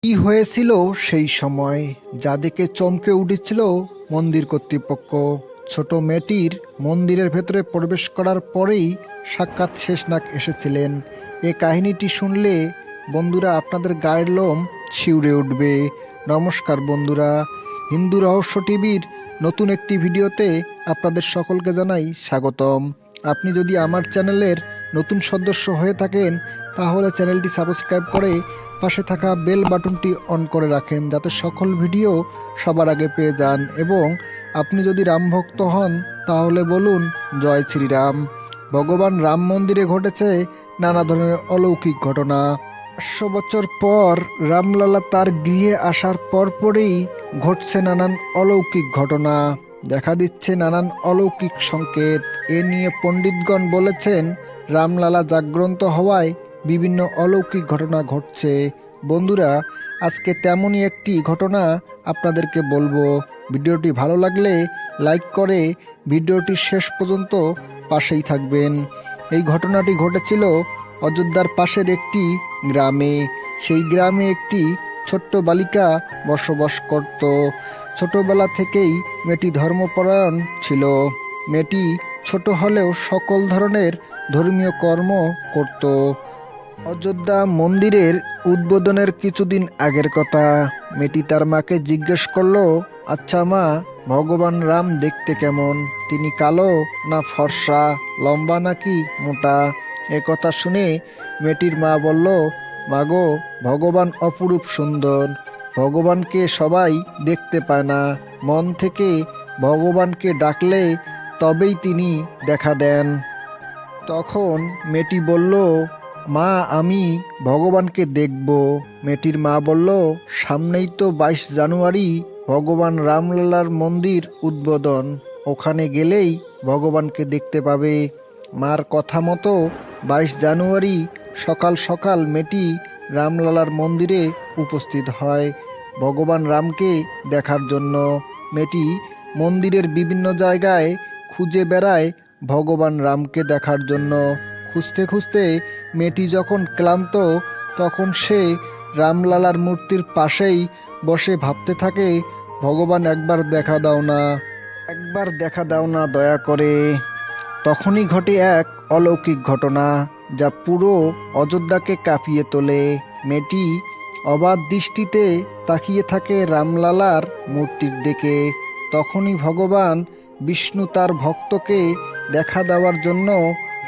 কি হয়েছিল সেই সময় যা দেখে চমকে উঠেছিল মন্দির কর্তৃপক্ষ। ছোট মেয়েটির মন্দিরের ভেতরে প্রবেশ করার পরেই সাক্ষাৎ শেষনাগ এসেছিলেন। এ কাহিনীটি শুনলে বন্ধুরা আপনাদের গায়ের লোম শিউরে উঠবে। নমস্কার বন্ধুরা, হিন্দু রহস্য টিভির নতুন একটি ভিডিওতে আপনাদের সকলকে জানাই স্বাগতম। আপনি যদি আমার চ্যানেলের নতুন সদস্য হয়ে থাকেন তাহলে চ্যানেলটি সাবস্ক্রাইব করে পাশে থাকা বেল বাটনটি অন করে রাখেন, যাতে সকল ভিডিও সবার আগে পেয়ে যান। এবং আপনি যদি রাম ভক্ত হন তাহলে বলুন জয় শ্রীরাম। ভগবান রাম মন্দিরে ঘটেছে নানা ধরনের অলৌকিক ঘটনা। 500 বছর পর রামলালা তার গৃহে আসার পরপরই ঘটছে নানান অলৌকিক ঘটনা, দেখা দিচ্ছে নানান অলৌকিক সংকেত। এ নিয়ে পণ্ডিতগণ বলেছেন রামলালা জাগ্রত হওয়ায় বিভিন্ন অলৌকিক ঘটনা ঘটছে। বন্ধুরা, আজকে তেমনই একটি ঘটনা আপনাদেরকে বলবো। ভিডিওটি ভালো লাগলে লাইক করে ভিডিওটির শেষ পর্যন্ত পাশেই থাকবেন। এই ঘটনাটি ঘটেছিল অযোধ্যার পাশের একটি গ্রামে। সেই গ্রামে একটি ছোট্ট বালিকা বসবাস করত। ছোটবেলা থেকেই মেয়েটি ধর্মপরায়ণ ছিল। মেয়েটি ছোট হলেও সকল ধরনের ধর্মীয় কর্ম করত। অযোধ্যা মন্দিরের উদ্বোধনের কিছুদিন আগের কথা। মেয়েটি তার মাকে জিজ্ঞেস করলো, আচ্ছা মা, ভগবান রাম দেখতে কেমন? তিনি কালো না ফর্সা, লম্বা নাকি মোটা? এ কথা শুনে মেয়েটির মা বলল, মাগো, ভগবান অপরূপ সুন্দর। ভগবানকে সবাই দেখতে পায় না, মন থেকে ভগবানকে ডাকলে তবেই তিনি দেখা দেন। তখন মেয়েটি বলল, মা, আমি ভগবানকে দেখব। মেয়েটির মা বলল, সামনেই তো 22 জানুয়ারি ভগবান রামলালার মন্দির উদ্বোধন, ওখানে গেলেই ভগবানকে দেখতে পাবে। মার কথা মতো 22 জানুয়ারি সকাল সকাল মেয়েটি রামলালার মন্দিরে উপস্থিত হয় ভগবান রামকে দেখার জন্য। মেয়েটি মন্দিরের বিভিন্ন জায়গায় খুঁজে বেড়ায় ভগবান রামকে দেখার জন্য। খুঁজতে খুঁজতে মেয়েটি যখন ক্লান্ত, তখন সে রামলালার মূর্তির পাশেই বসে ভাবতে থাকে, ভগবান একবার দেখা দাও না, একবার দেখা দাও না দয়া করে। তখনই ঘটে এক অলৌকিক ঘটনা যা পুরো অযোধ্যাকে কাঁপিয়ে তোলে। মেয়েটি অবাক দৃষ্টিতে তাকিয়ে থাকে রামলালার মূর্তির দিকে। তখনই ভগবান বিষ্ণু তার ভক্তকে দেখা দেওয়ার জন্য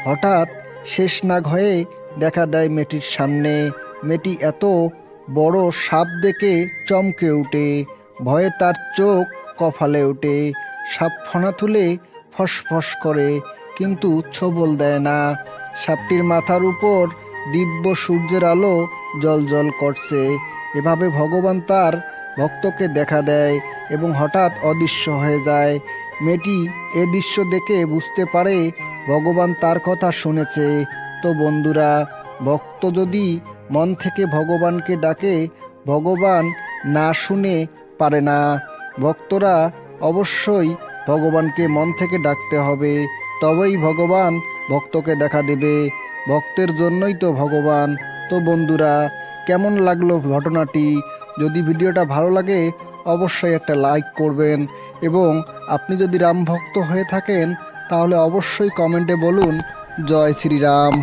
হঠাৎ শেষনাগ হয়ে দেখা দেয় মেয়েটির সামনে। মেয়েটি এত বড় সাপ দেখে চমকে ওঠে। ভয়ে তার চোখ কপালে ওঠে। সাপ ফনা তুলে ফসফস করে, কিন্তু ছোবল দেয় না। সাপটির মাথার উপর দিব্য সূর্যের আলো জ্বলজ্বল করছে। এভাবে ভগবান তার ভক্তকে দেখা দেয় এবং হঠাৎ অদৃশ্য হয়ে যায়। মেয়েটি এ দৃশ্য দেখে বুঝতে পারে ভগবান তার কথা শুনেছে। তো বন্ধুরা, ভক্ত যদি মন থেকে ভগবানকে ডাকে, ভগবান না শুনে পারে না। ভক্তরা অবশ্যই ভগবানকে মন থেকে ডাকতে হবে, তবেই ভগবান ভক্তকে দেখা দেবে। ভক্তের জন্যই তো ভগবান। তো বন্ধুরা, কেমন লাগলো ঘটনাটি? যদি ভিডিওটা ভালো লাগে অবশ্যই একটা লাইক করবেন, এবং আপনি যদি রাম ভক্ত হয়ে থাকেন তাহলে অবশ্যই কমেন্টে বলুন জয় শ্রীরাম।